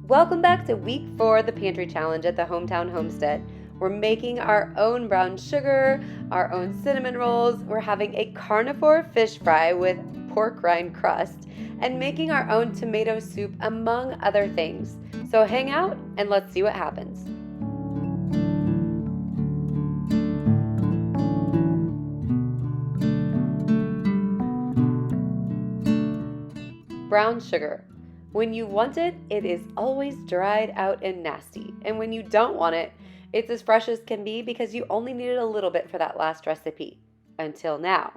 Welcome back to week 4 of the Pantry Challenge at the Hometown Homestead. We're making our own brown sugar, our own cinnamon rolls, we're having a carnivore fish fry with pork rind crust, and making our own tomato soup, among other things. So hang out and let's see what happens. Brown sugar. When you want it, it is always dried out and nasty. And when you don't want it, it's as fresh as can be because you only needed a little bit for that last recipe. Until now.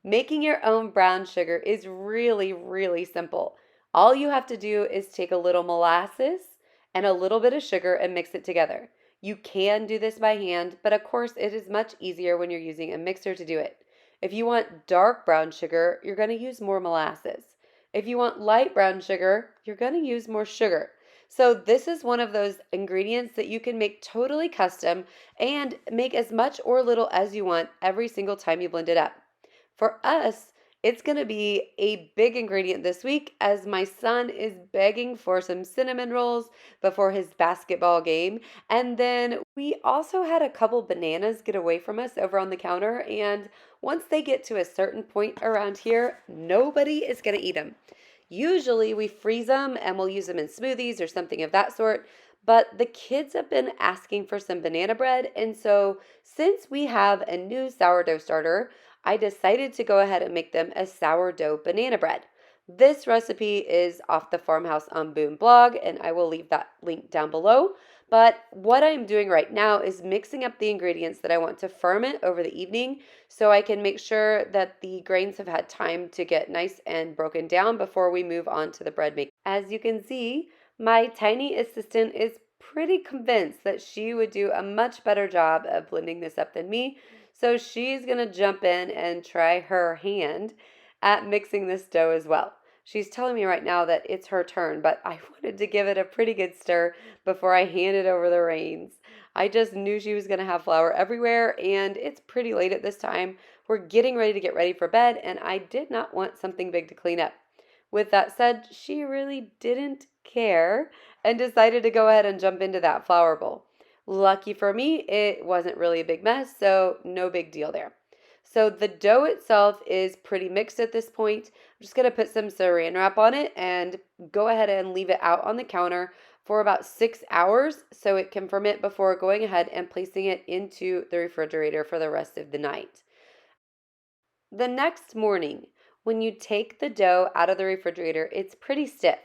Making your own brown sugar is really simple. All you have to do is take a little molasses and a little bit of sugar and mix it together. You can do this by hand, but of course it is much easier when you're using a mixer to do it. If you want dark brown sugar, you're going to use more molasses. If you want light brown sugar, you're going to use more sugar. So this is one of those ingredients that you can make totally custom and make as much or little as you want every single time you blend it up. For us, it's going to be a big ingredient this week as my son is begging for some cinnamon rolls before his basketball game. And then we also had a couple bananas get away from us over on the counter. And once they get to a certain point around here, nobody is going to eat them. Usually we freeze them and we'll use them in smoothies or something of that sort. But the kids have been asking for some banana bread. And so since we have a new sourdough starter, I decided to go ahead and make them a sourdough banana bread. This recipe is off the Farmhouse on Boom blog, and I will leave that link down below. But what I'm doing right now is mixing up the ingredients that I want to ferment over the evening so I can make sure that the grains have had time to get nice and broken down before we move on to the bread making. As you can see, my tiny assistant is pretty convinced that she would do a much better job of blending this up than me. So she's going to jump in and try her hand at mixing this dough as well. She's telling me right now that it's her turn, but I wanted to give it a pretty good stir before I handed over the reins. I just knew she was going to have flour everywhere, and it's pretty late at this time. We're getting ready to get ready for bed, and I did not want something big to clean up. With that said, she really didn't care and decided to go ahead and jump into that flour bowl. Lucky for me, it wasn't really a big mess, so no big deal there. So the dough itself is pretty mixed at this point. I'm just going to put some saran wrap on it and go ahead and leave it out on the counter for about 6 hours so it can ferment before going ahead and placing it into the refrigerator for the rest of the night. The next morning, when you take the dough out of the refrigerator, it's pretty stiff.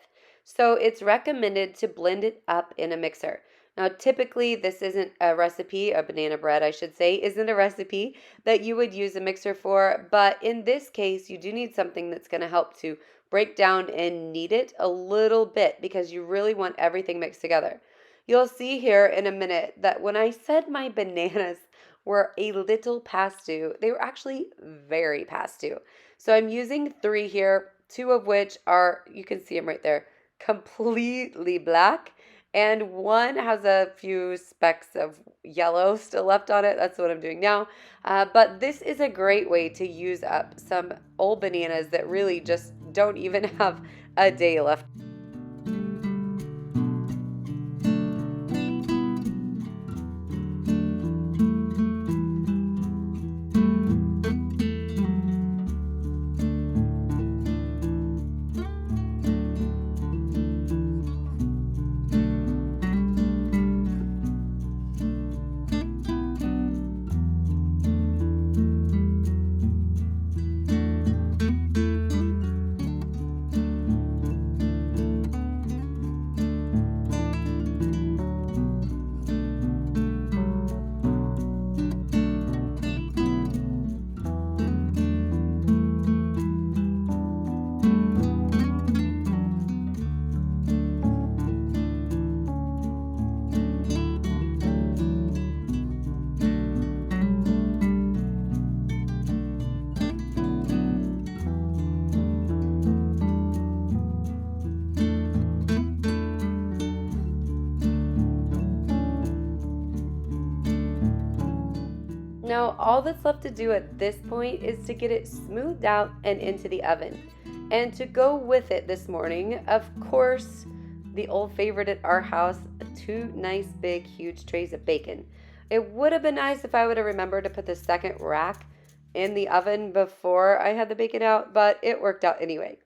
So it's recommended to blend it up in a mixer. Now, typically, this isn't a recipe, a banana bread, I should say, isn't a recipe that you would use a mixer for, but in this case, you do need something that's going to help to break down and knead it a little bit because you really want everything mixed together. You'll see here in a minute that when I said my bananas were a little past due, they were actually very past due. So I'm using 3 here, 2 of which are, you can see them right there, completely black. And 1 has a few specks of yellow still left on it. That's what I'm doing now. But this is a great way to use up some old bananas that really just don't even have a day left. Now, all that's left to do at this point is to get it smoothed out and into the oven. And to go with it this morning, of course, the old favorite at our house, 2 nice big huge trays of bacon. It would have been nice if I would have remembered to put the second rack in the oven before I had the bacon out, but it worked out anyway.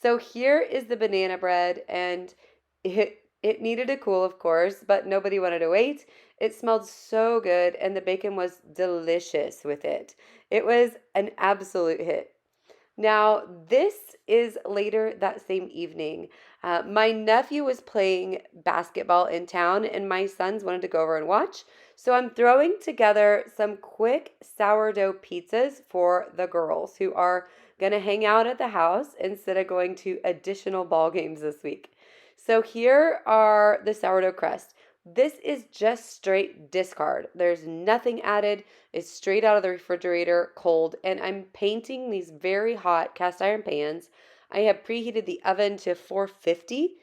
So here is the banana bread, and it needed to cool, of course, but nobody wanted to wait. It smelled so good, and the bacon was delicious with it. It was an absolute hit. Now, this is later that same evening. My nephew was playing basketball in town, and my sons wanted to go over and watch. So I'm throwing together some quick sourdough pizzas for the girls who are going to hang out at the house instead of going to additional ball games this week. So here are the sourdough crust. This is just straight discard. There's nothing added. It's straight out of the refrigerator, cold, and I'm painting these very hot cast iron pans. I have preheated the oven to 450.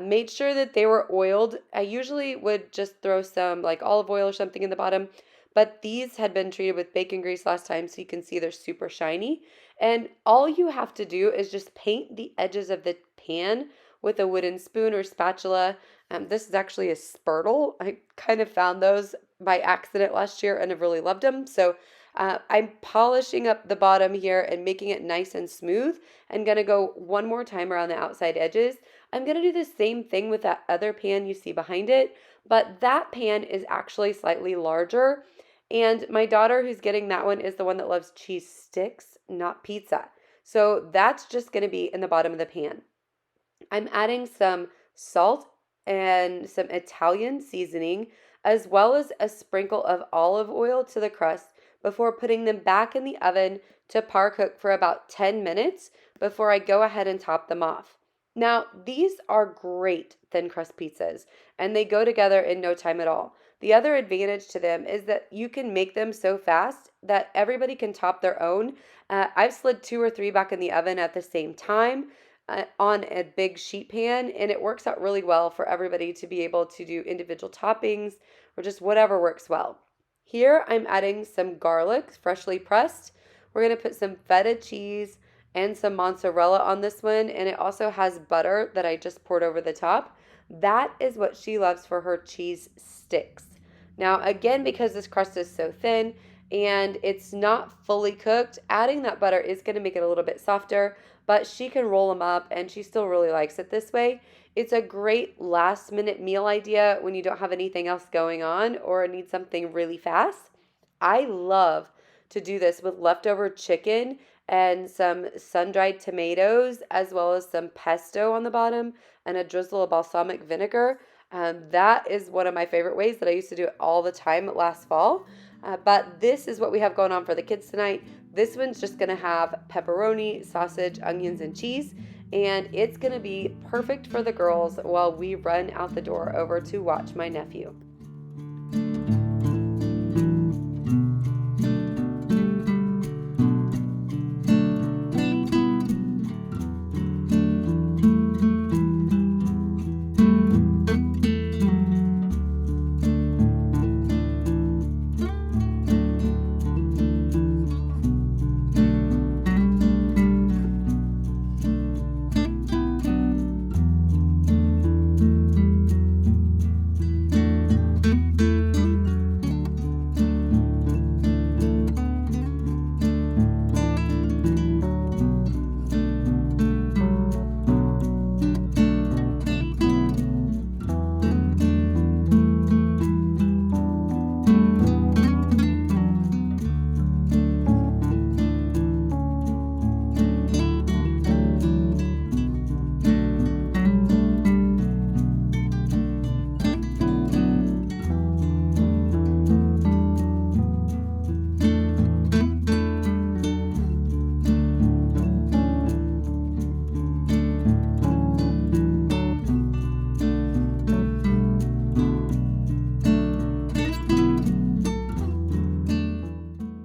Made sure that they were oiled. I usually would just throw some like olive oil or something in the bottom, but these had been treated with bacon grease last time, so you can see they're super shiny. And all you have to do is just paint the edges of the pan with a wooden spoon or spatula. This is actually a spurtle. I kind of found those by accident last year and have really loved them. So I'm polishing up the bottom here and making it nice and smooth. I'm going to go one more time around the outside edges. I'm going to do the same thing with that other pan you see behind it, but that pan is actually slightly larger. And my daughter who's getting that one is the one that loves cheese sticks, not pizza. So that's just going to be in the bottom of the pan. I'm adding some salt and some Italian seasoning, as well as a sprinkle of olive oil to the crust before putting them back in the oven to par cook for about 10 minutes before I go ahead and top them off. Now, these are great thin crust pizzas, and they go together in no time at all. The other advantage to them is that you can make them so fast that everybody can top their own. I've slid 2 or 3 back in the oven at the same time on a big sheet pan, and it works out really well for everybody to be able to do individual toppings or just whatever works well. Here I'm adding some garlic, freshly pressed. We're going to put some feta cheese and some mozzarella on this one, and it also has butter that I just poured over the top. That is what she loves for her cheese sticks. Now, again, because this crust is so thin and it's not fully cooked, adding that butter is going to make it a little bit softer, but she can roll them up and she still really likes it this way. It's a great last minute meal idea when you don't have anything else going on or need something really fast. I love to do this with leftover chicken and some sun-dried tomatoes, as well as some pesto on the bottom and a drizzle of balsamic vinegar. That is one of my favorite ways that I used to do it all the time last fall. But this is what we have going on for the kids tonight. This one's just going to have pepperoni, sausage, onions, and cheese. And it's going to be perfect for the girls while we run out the door over to watch my nephew.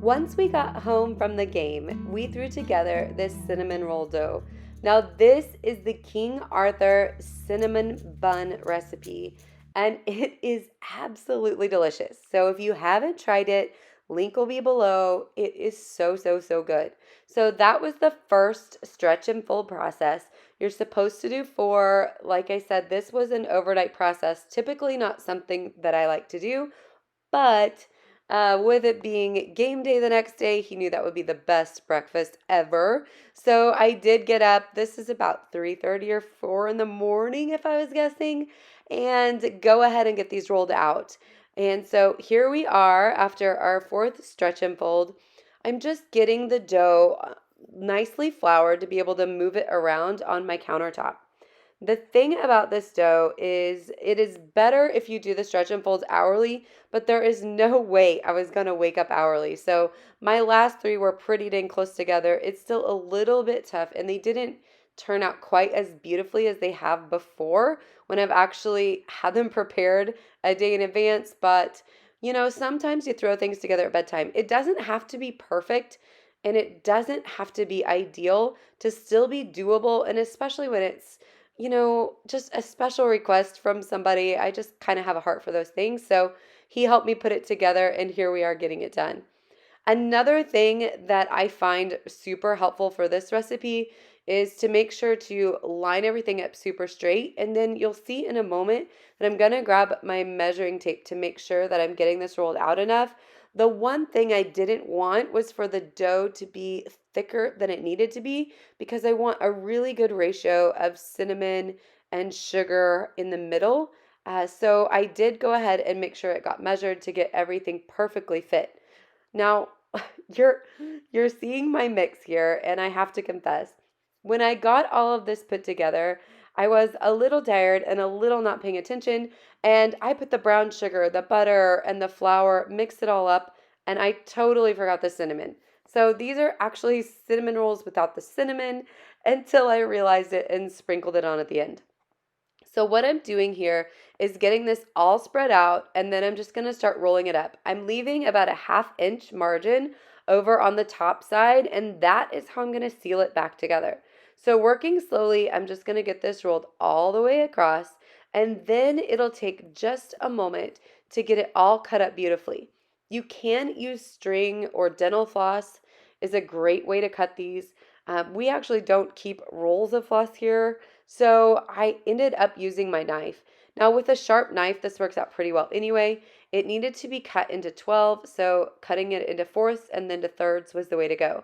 Once we got home from the game, we threw together this cinnamon roll dough. Now this is the King Arthur cinnamon bun recipe, and it is absolutely delicious. So if you haven't tried it, link will be below. It is so good. So that was the first stretch and fold process. You're supposed to do 4. Like I said, this was an overnight process. Typically not something that I like to do, but with it being game day the next day, he knew that would be the best breakfast ever. So I did get up. This is about 3:30 or 4 in the morning, if I was guessing, and go ahead and get these rolled out. And so here we are after our 4th stretch and fold. I'm just getting the dough nicely floured to be able to move it around on my countertop. The thing about this dough is it is better if you do the stretch and folds hourly, but there is no way I was going to wake up hourly. So my last 3 were pretty dang close together. It's still a little bit tough, and they didn't turn out quite as beautifully as they have before when I've actually had them prepared a day in advance. But, sometimes you throw things together at bedtime. It doesn't have to be perfect, and it doesn't have to be ideal to still be doable, and especially when it's just a special request from somebody. I just kind of have a heart for those things. So he helped me put it together, and here we are getting it done. Another thing that I find super helpful for this recipe is to make sure to line everything up super straight. And then you'll see in a moment that I'm going to grab my measuring tape to make sure that I'm getting this rolled out enough. The one thing I didn't want was for the dough to be thicker than it needed to be, because I want a really good ratio of cinnamon and sugar in the middle. So I did go ahead and make sure it got measured to get everything perfectly fit. Now, you're seeing my mix here, and I have to confess, when I got all of this put together, I was a little tired and a little not paying attention, and I put the brown sugar, the butter, and the flour, mixed it all up, and I totally forgot the cinnamon. So these are actually cinnamon rolls without the cinnamon until I realized it and sprinkled it on at the end. So what I'm doing here is getting this all spread out, and then I'm just going to start rolling it up. I'm leaving about a 1/2 inch margin over on the top side, and that is how I'm going to seal it back together. So working slowly, I'm just going to get this rolled all the way across, and then it'll take just a moment to get it all cut up beautifully. You can use string or dental floss is a great way to cut these. We actually don't keep rolls of floss here, so I ended up using my knife. Now with a sharp knife, this works out pretty well anyway. It needed to be cut into 12, so cutting it into fourths and then to thirds was the way to go.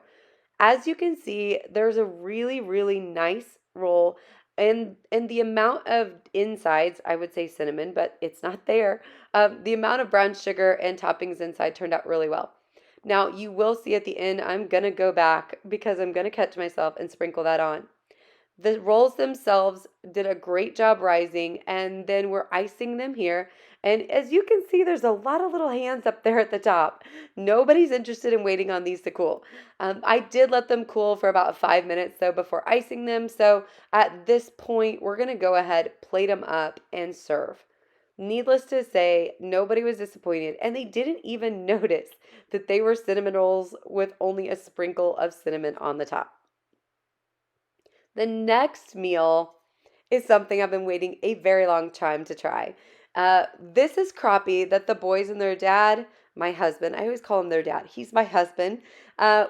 As you can see, there's a really, really nice roll, and the amount of insides, I would say cinnamon, but it's not there. The amount of brown sugar and toppings inside turned out really well. Now, you will see at the end, I'm going to go back because I'm going to catch myself and sprinkle that on. The rolls themselves did a great job rising, and then we're icing them here. And as you can see, there's a lot of little hands up there at the top. Nobody's interested in waiting on these to cool. I did let them cool for about 5 minutes though before icing them. So at this point, we're going to go ahead, plate them up, and serve. Needless to say, nobody was disappointed, and they didn't even notice that they were cinnamon rolls with only a sprinkle of cinnamon on the top. The next meal is something I've been waiting a very long time to try. This is crappie that the boys and their dad, my husband, I always call him their dad, he's my husband,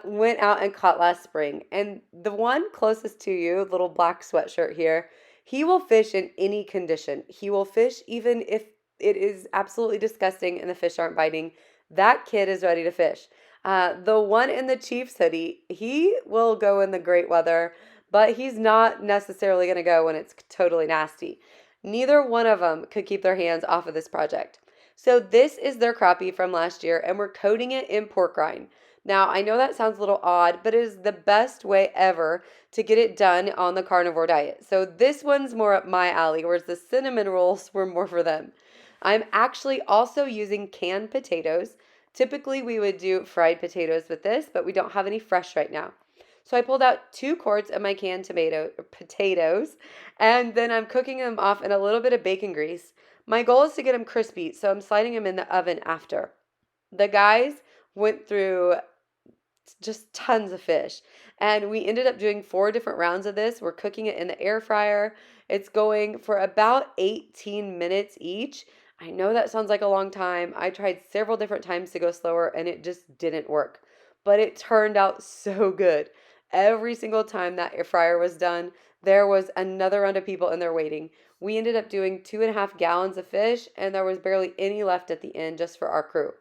went out and caught last spring. And the one closest to you, little black sweatshirt here, he will fish in any condition. He will fish even if it is absolutely disgusting and the fish aren't biting. That kid is ready to fish. The one in the Chiefs hoodie, he will go in the great weather, but he's not necessarily going to go when it's totally nasty. Neither one of them could keep their hands off of this project. So this is their crappie from last year, and we're coating it in pork rind. Now, I know that sounds a little odd, but it is the best way ever to get it done on the carnivore diet. So this one's more up my alley, whereas the cinnamon rolls were more for them. I'm actually also using canned potatoes. Typically, we would do fried potatoes with this, but we don't have any fresh right now. So I pulled out 2 quarts of my canned potatoes, and then I'm cooking them off in a little bit of bacon grease. My goal is to get them crispy, so I'm sliding them in the oven after. The guys went through just tons of fish, and we ended up doing 4 different rounds of this. We're cooking it in the air fryer. It's going for about 18 minutes each. I know that sounds like a long time. I tried several different times to go slower, and it just didn't work, but it turned out so good. Every single time that air fryer was done, There was another round of people in there waiting. We ended up doing 2.5 gallons of fish, and there was barely any left at the end just for our crew.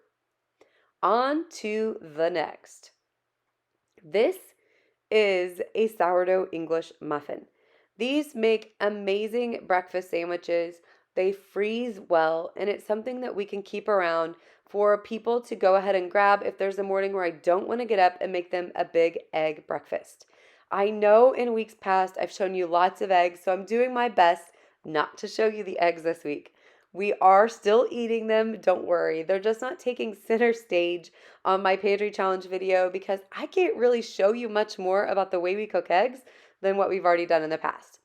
On to the next. This is a sourdough English muffin. These make amazing breakfast sandwiches. They freeze well, and it's something that we can keep around for people to go ahead and grab if there's a morning where I don't want to get up and make them a big egg breakfast. I know in weeks past I've shown you lots of eggs, so I'm doing my best not to show you the eggs this week. We are still eating them, don't worry. They're just not taking center stage on my Pantry Challenge video because I can't really show you much more about the way we cook eggs than what we've already done in the past.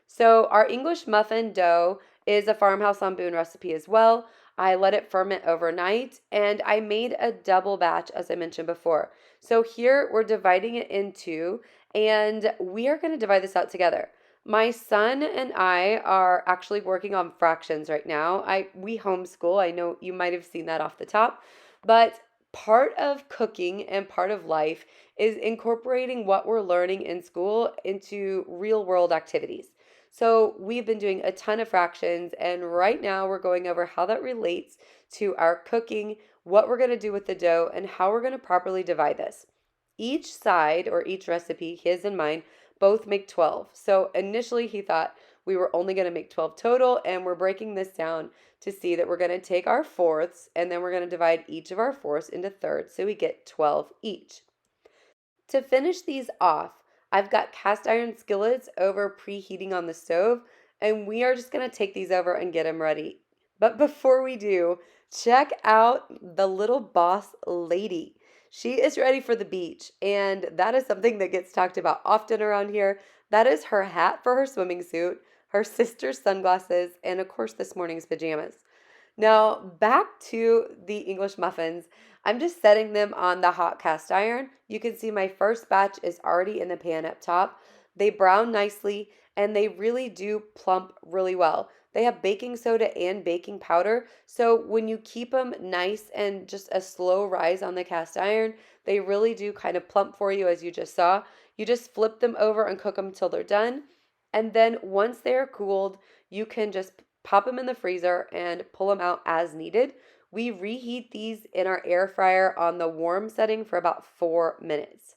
So our English muffin dough is a Farmhouse on Boone recipe as well. I let it ferment overnight, and I made a double batch, as I mentioned before. So here we're dividing it in two, and we are going to divide this out together. My son and I are actually working on fractions right now. We homeschool. I know you might have seen that off the top, but part of cooking and part of life is incorporating what we're learning in school into real world activities. So we've been doing a ton of fractions, and right now we're going over how that relates to our cooking, what we're going to do with the dough, and how we're going to properly divide this. Each side or each recipe, his and mine, both make 12. So initially he thought we were only going to make 12 total, and we're breaking this down to see that we're going to take our fourths, and then we're going to divide each of our fourths into thirds, so we get 12 each. To finish these off, I've got cast iron skillets over preheating on the stove, and we are just going to take these over and get them ready. But before we do, check out the little boss lady. She is ready for the beach, and that is something that gets talked about often around here. That is her hat for her swimming suit, her sister's sunglasses, and of course this morning's pajamas. Now, back to the English muffins. I'm just setting them on the hot cast iron. You can see my first batch is already in the pan up top. They brown nicely, and they really do plump really well. They have baking soda and baking powder, so when you keep them nice and just a slow rise on the cast iron, they really do kind of plump for you, as you just saw. You just flip them over and cook them till they're done, and then once they're cooled, you can just pop them in the freezer and pull them out as needed. We reheat these in our air fryer on the warm setting for about 4 minutes.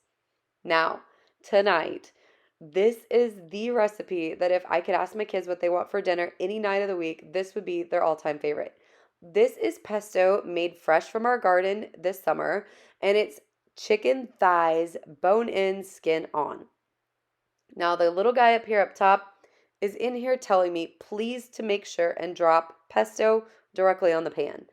Now, tonight, this is the recipe that if I could ask my kids what they want for dinner any night of the week, this would be their all-time favorite. This is pesto made fresh from our garden this summer, and it's chicken thighs, bone in, skin on. Now, the little guy up here up top is in here telling me please to make sure and drop pesto directly on the pan.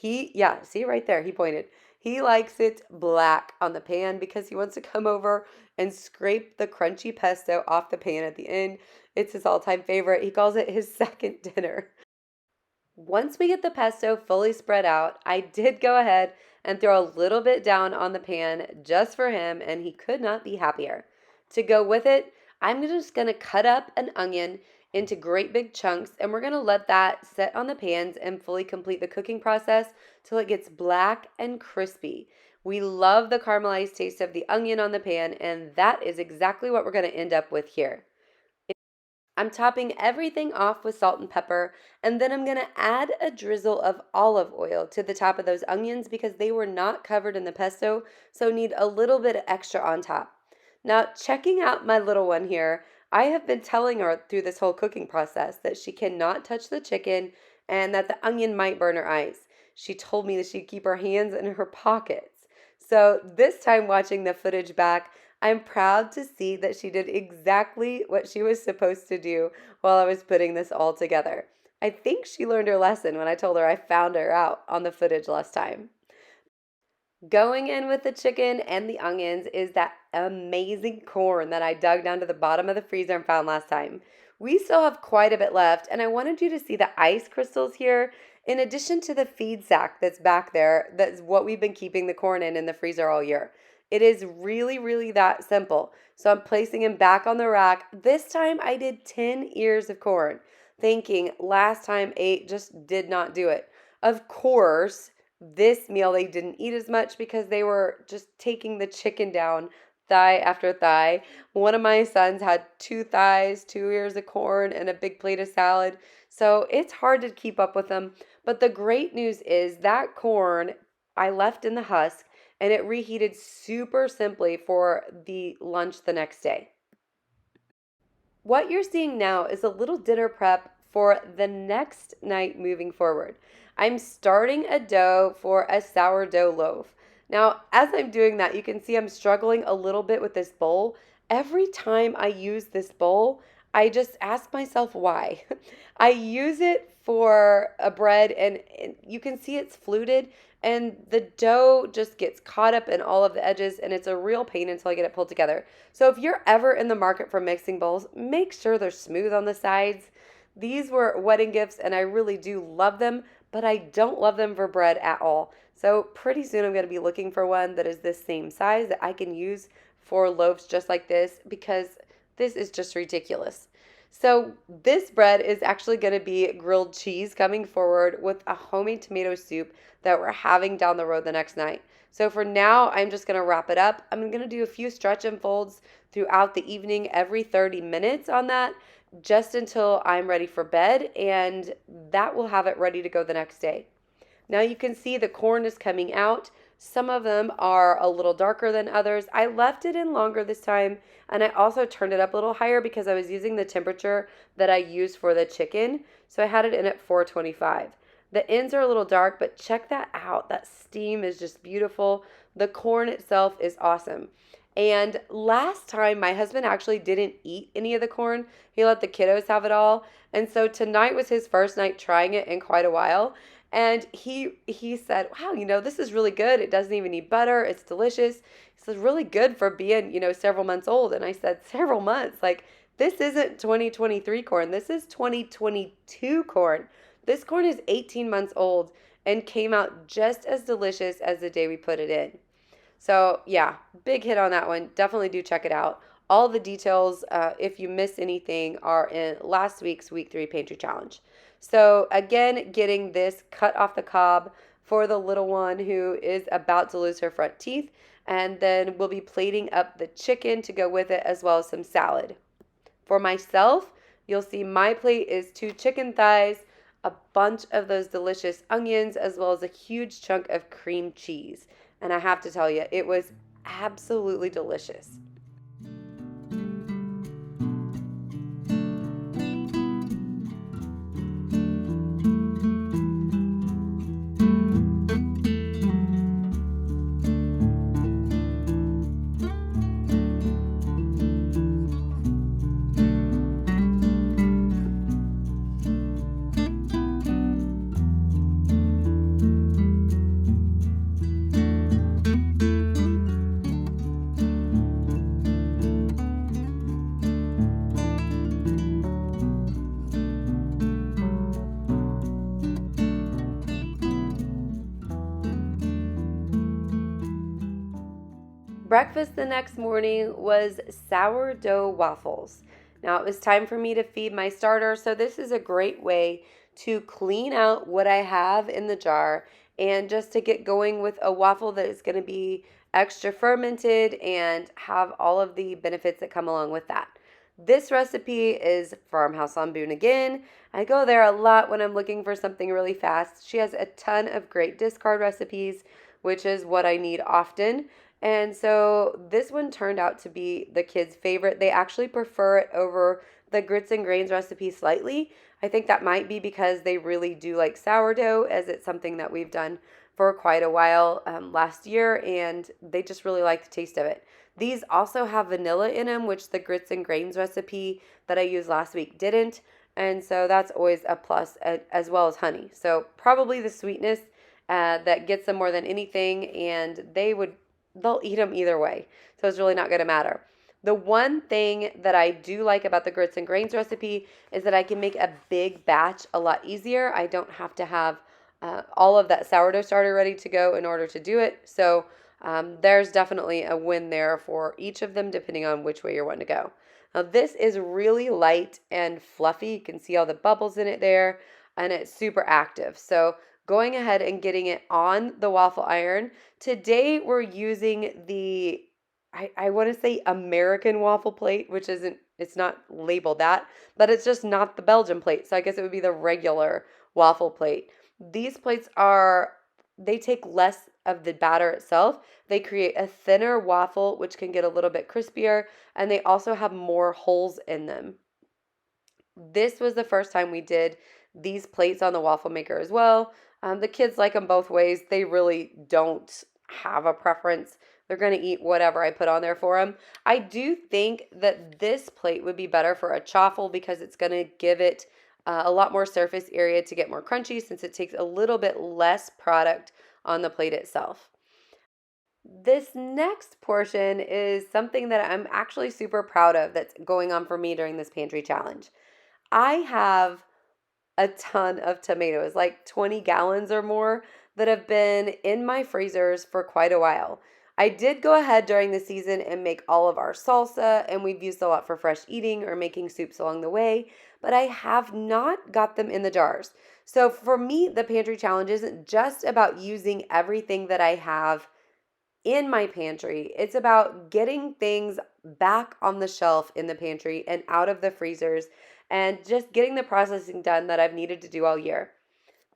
See right there, he pointed. He likes it black on the pan because he wants to come over and scrape the crunchy pesto off the pan at the end. It's his all-time favorite. He calls it his second dinner. Once we get the pesto fully spread out, I did go ahead and throw a little bit down on the pan just for him, and he could not be happier. To go with it, I'm just going to cut up an onion into great big chunks, and we're going to let that set on the pans and fully complete the cooking process till it gets black and crispy. We love the caramelized taste of the onion on the pan, and that is exactly what we're going to end up with here. I'm topping everything off with salt and pepper, and then I'm going to add a drizzle of olive oil to the top of those onions because they were not covered in the pesto, so need a little bit of extra on top. Now, checking out my little one here, I have been telling her through this whole cooking process that she cannot touch the chicken and that the onion might burn her eyes. She told me that she'd keep her hands in her pockets. So this time watching the footage back, I'm proud to see that she did exactly what she was supposed to do while I was putting this all together. I think she learned her lesson when I told her I found her out on the footage last time. Going in with the chicken and the onions is that amazing corn that I dug down to the bottom of the freezer and found last time. We still have quite a bit left, and I wanted you to see the ice crystals here in addition to the feed sack that's back there. That's what we've been keeping the corn in the freezer all year. It is really, really that simple. So I'm placing them back on the rack. This time I did 10 ears of corn, thinking last time 8 just did not do it. Of course, this meal they didn't eat as much because they were just taking the chicken down thigh after thigh. One of my sons had 2 thighs, 2 ears of corn, and a big plate of salad. So it's hard to keep up with them. But the great news is that corn I left in the husk and it reheated super simply for the lunch the next day. What you're seeing now is a little dinner prep for the next night moving forward. I'm starting a dough for a sourdough loaf. Now, as I'm doing that, you can see I'm struggling a little bit with this bowl. Every time I use this bowl, I just ask myself why. I use it for a bread and you can see it's fluted and the dough just gets caught up in all of the edges and it's a real pain until I get it pulled together. So if you're ever in the market for mixing bowls, make sure they're smooth on the sides. These were wedding gifts and I really do love them, but I don't love them for bread at all. So pretty soon I'm going to be looking for one that is this same size that I can use for loaves just like this because this is just ridiculous. So this bread is actually going to be grilled cheese coming forward with a homemade tomato soup that we're having down the road the next night. So for now, I'm just going to wrap it up. I'm going to do a few stretch and folds throughout the evening every 30 minutes on that just until I'm ready for bed, and that will have it ready to go the next day. Now you can see the corn is coming out. Some of them are a little darker than others. I left it in longer this time, and I also turned it up a little higher because I was using the temperature that I used for the chicken. So I had it in at 425. The ends are a little dark, but check that out. That steam is just beautiful. The corn itself is awesome. And last time, my husband actually didn't eat any of the corn. He let the kiddos have it all. And so tonight was his first night trying it in quite a while. And he said, wow, this is really good. It doesn't even need butter. It's delicious. He said, really good for being, several months old. And I said, several months? Like, this isn't 2023 corn. This is 2022 corn. This corn is 18 months old and came out just as delicious as the day we put it in. So yeah, big hit on that one. Definitely do check it out. All the details, if you missed anything, are in last week's Week 3 Pantry Challenge. So again, getting this cut off the cob for the little one who is about to lose her front teeth. And then we'll be plating up the chicken to go with it as well as some salad. For myself, you'll see my plate is 2 chicken thighs, a bunch of those delicious onions, as well as a huge chunk of cream cheese. And I have to tell you, it was absolutely delicious. Breakfast the next morning was sourdough waffles. Now it was time for me to feed my starter, so this is a great way to clean out what I have in the jar and just to get going with a waffle that is going to be extra fermented and have all of the benefits that come along with that. This recipe is Farmhouse on Boone again. I go there a lot when I'm looking for something really fast. She has a ton of great discard recipes, which is what I need often. And so this one turned out to be the kids' favorite. They actually prefer it over the grits and grains recipe slightly. I think that might be because they really do like sourdough, as it's something that we've done for quite a while last year, and they just really like the taste of it. These also have vanilla in them, which the grits and grains recipe that I used last week didn't, and so that's always a plus, as well as honey. So probably the sweetness that gets them more than anything, and they'll eat them either way. So it's really not going to matter. The one thing that I do like about the grits and grains recipe is that I can make a big batch a lot easier. I don't have to have all of that sourdough starter ready to go in order to do it. So there's definitely a win there for each of them, depending on which way you're wanting to go. Now this is really light and fluffy. You can see all the bubbles in it there, and it's super active. So going ahead and getting it on the waffle iron. Today we're using the I want to say American waffle plate, which isn't, it's not labeled that, but it's just not the Belgian plate. So I guess it would be the regular waffle plate. These plates are, they take less of the batter itself. They create a thinner waffle, which can get a little bit crispier, and they also have more holes in them. This was the first time we did these plates on the waffle maker as well. The kids like them both ways. They really don't have a preference. They're going to eat whatever I put on there for them. I do think that this plate would be better for a chaffle because it's going to give it a lot more surface area to get more crunchy since it takes a little bit less product on the plate itself. This next portion is something that I'm actually super proud of that's going on for me during this pantry challenge. I have a ton of tomatoes, like 20 gallons or more, that have been in my freezers for quite a while. I did go ahead during the season and make all of our salsa, and we've used a lot for fresh eating or making soups along the way, but I have not got them in the jars. So for me, the pantry challenge isn't just about using everything that I have in my pantry. It's about getting things back on the shelf in the pantry and out of the freezers and just getting the processing done that I've needed to do all year.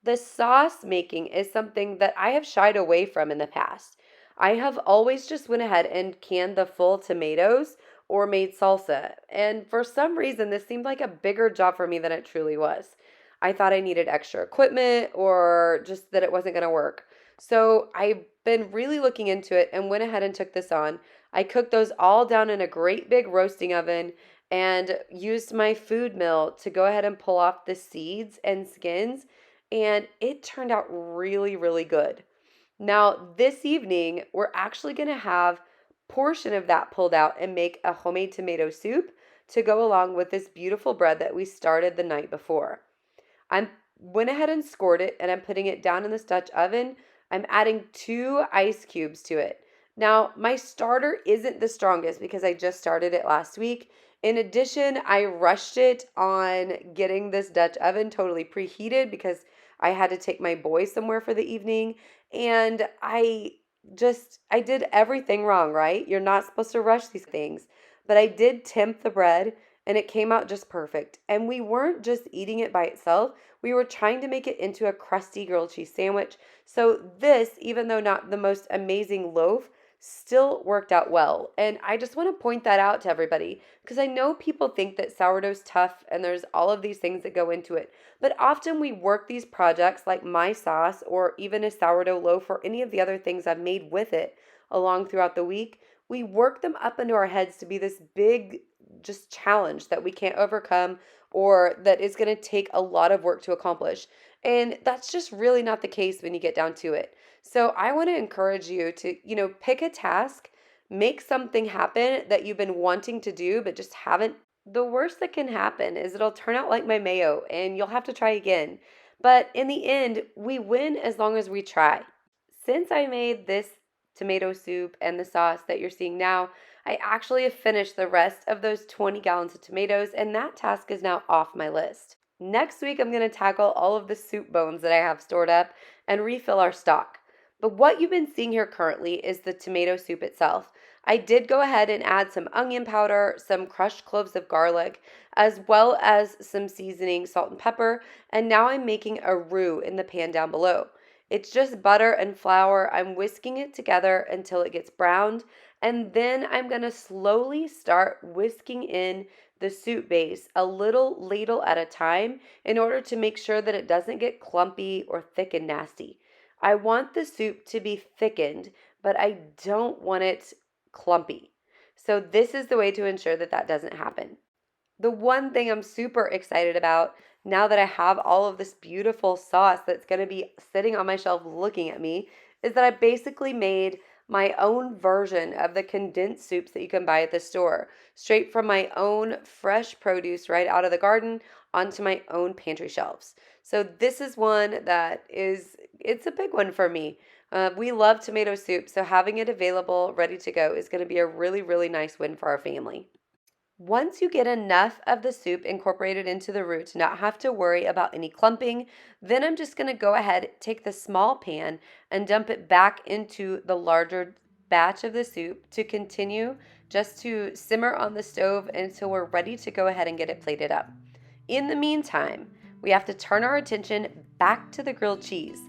The sauce making is something that I have shied away from in the past. I have always just went ahead and canned the full tomatoes or made salsa. And for some reason, this seemed like a bigger job for me than it truly was. I thought I needed extra equipment or just that it wasn't going to work. So I've been really looking into it and went ahead and took this on. I cooked those all down in a great big roasting oven and used my food mill to go ahead and pull off the seeds and skins, and it turned out really, really good. Now, this evening, we're actually going to have portion of that pulled out and make a homemade tomato soup to go along with this beautiful bread that we started the night before. I went ahead and scored it, and I'm putting it down in this Dutch oven. I'm adding 2 ice cubes to it. Now, my starter isn't the strongest because I just started it last week. In addition, I rushed it on getting this Dutch oven totally preheated because I had to take my boy somewhere for the evening. And I did everything wrong, right? You're not supposed to rush these things. But I did temp the bread and it came out just perfect. And we weren't just eating it by itself. We were trying to make it into a crusty grilled cheese sandwich. So this, even though not the most amazing loaf, still worked out well. And I just want to point that out to everybody because I know people think that sourdough's tough and there's all of these things that go into it. But often we work these projects like my sauce or even a sourdough loaf or any of the other things I've made with it along throughout the week. We work them up into our heads to be this big just challenge that we can't overcome or that is going to take a lot of work to accomplish. And that's just really not the case when you get down to it. So I want to encourage you to, pick a task, make something happen that you've been wanting to do but just haven't. The worst that can happen is it'll turn out like my mayo and you'll have to try again. But in the end, we win as long as we try. Since I made this tomato soup and the sauce that you're seeing now, I actually have finished the rest of those 20 gallons of tomatoes, and that task is now off my list. Next week, I'm going to tackle all of the soup bones that I have stored up and refill our stock. But what you've been seeing here currently is the tomato soup itself. I did go ahead and add some onion powder, some crushed cloves of garlic, as well as some seasoning, salt and pepper, and now I'm making a roux in the pan down below. It's just butter and flour. I'm whisking it together until it gets browned, and then I'm going to slowly start whisking in the soup base a little ladle at a time in order to make sure that it doesn't get clumpy or thick and nasty. I want the soup to be thickened, but I don't want it clumpy. So this is the way to ensure that that doesn't happen. The one thing I'm super excited about now that I have all of this beautiful sauce that's going to be sitting on my shelf looking at me is that I basically made my own version of the condensed soups that you can buy at the store, straight from my own fresh produce right out of the garden onto my own pantry shelves. So this is one that it's a big one for me. We love tomato soup, so having it available, ready to go is going to be a really, really nice win for our family. Once you get enough of the soup incorporated into the roux to not have to worry about any clumping, then I'm just going to go ahead, take the small pan, and dump it back into the larger batch of the soup to continue just to simmer on the stove until we're ready to go ahead and get it plated up. In the meantime, we have to turn our attention back to the grilled cheese.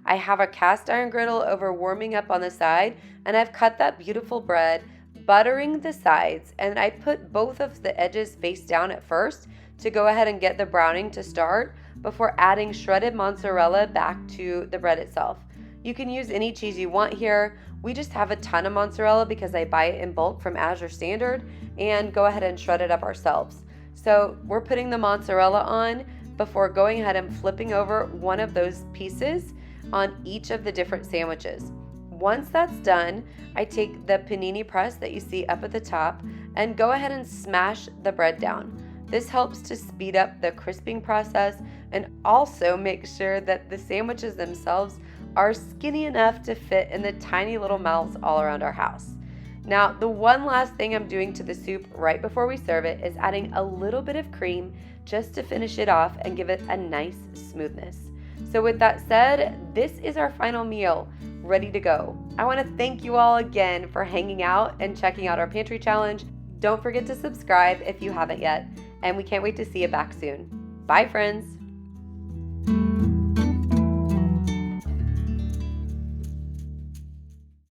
I have a cast iron griddle over warming up on the side, and I've cut that beautiful bread, buttering the sides, and I put both of the edges face down at first to go ahead and get the browning to start before adding shredded mozzarella back to the bread itself. You can use any cheese you want here. We just have a ton of mozzarella because I buy it in bulk from Azure Standard and go ahead and shred it up ourselves. So we're putting the mozzarella on before going ahead and flipping over one of those pieces on each of the different sandwiches. Once that's done, I take the panini press that you see up at the top and go ahead and smash the bread down. This helps to speed up the crisping process and also make sure that the sandwiches themselves are skinny enough to fit in the tiny little mouths all around our house. Now, the one last thing I'm doing to the soup right before we serve it is adding a little bit of cream just to finish it off and give it a nice smoothness. So with that said, this is our final meal, ready to go. I want to thank you all again for hanging out and checking out our pantry challenge. Don't forget to subscribe if you haven't yet, and we can't wait to see you back soon. Bye, friends.